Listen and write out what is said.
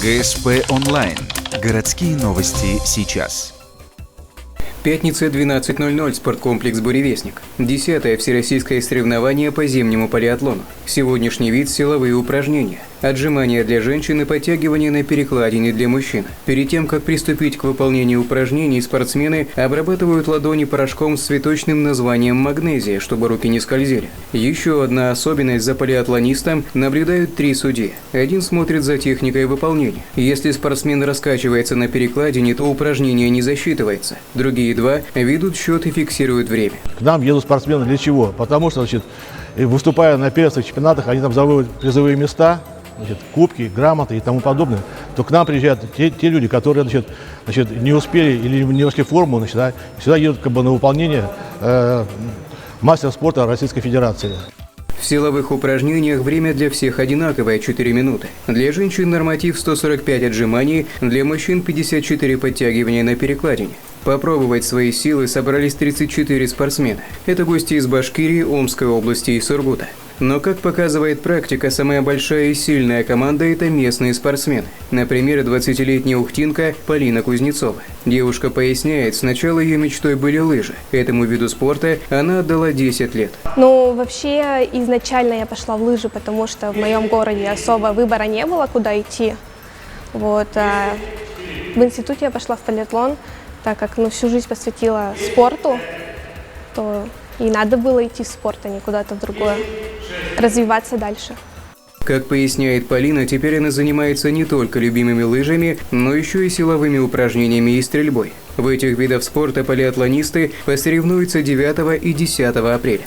ГСП онлайн. Городские новости сейчас. Пятница, 12:00, спорткомплекс «Буревестник». 10-е всероссийское соревнование по зимнему полиатлону. Сегодняшний вид – силовые упражнения. Отжимания для женщин и подтягивания на перекладине для мужчин. Перед тем, как приступить к выполнению упражнений, спортсмены обрабатывают ладони порошком с цветочным названием магнезия, чтобы руки не скользили. Еще одна особенность: за полиатлонистом наблюдают 3 судьи. Один смотрит за техникой выполнения. Если спортсмен раскачивается на перекладине, то упражнение не засчитывается. Другие 2 ведут счет и фиксируют время. К нам едут спортсмены для чего? Потому что, выступая на первенствах, чемпионатах, они там завоевывают призовые места, кубки, грамоты и тому подобное. То к нам приезжают те люди, которые не успели или не вошли в форму, сюда едут на выполнение мастера спорта Российской Федерации. В силовых упражнениях время для всех одинаковое – 4 минуты. Для женщин норматив 145 отжиманий, для мужчин 54 подтягивания на перекладине. Попробовать свои силы собрались 34 спортсмена. Это гости из Башкирии, Омской области и Сургута. Но, как показывает практика, самая большая и сильная команда – это местные спортсмены. Например, 20-летняя ухтинка Полина Кузнецова. Девушка поясняет, сначала ее мечтой были лыжи. Этому виду спорта она отдала 10 лет. Вообще, изначально я пошла в лыжи, потому что в моем городе особо выбора не было, куда идти. В институте я пошла в полиатлон, так как всю жизнь посвятила спорту, то и надо было идти в спорт, а не куда-то в другое, развиваться дальше. Как поясняет Полина, теперь она занимается не только любимыми лыжами, но еще и силовыми упражнениями и стрельбой. В этих видах спорта полиатлонисты посоревнуются 9 и 10 апреля.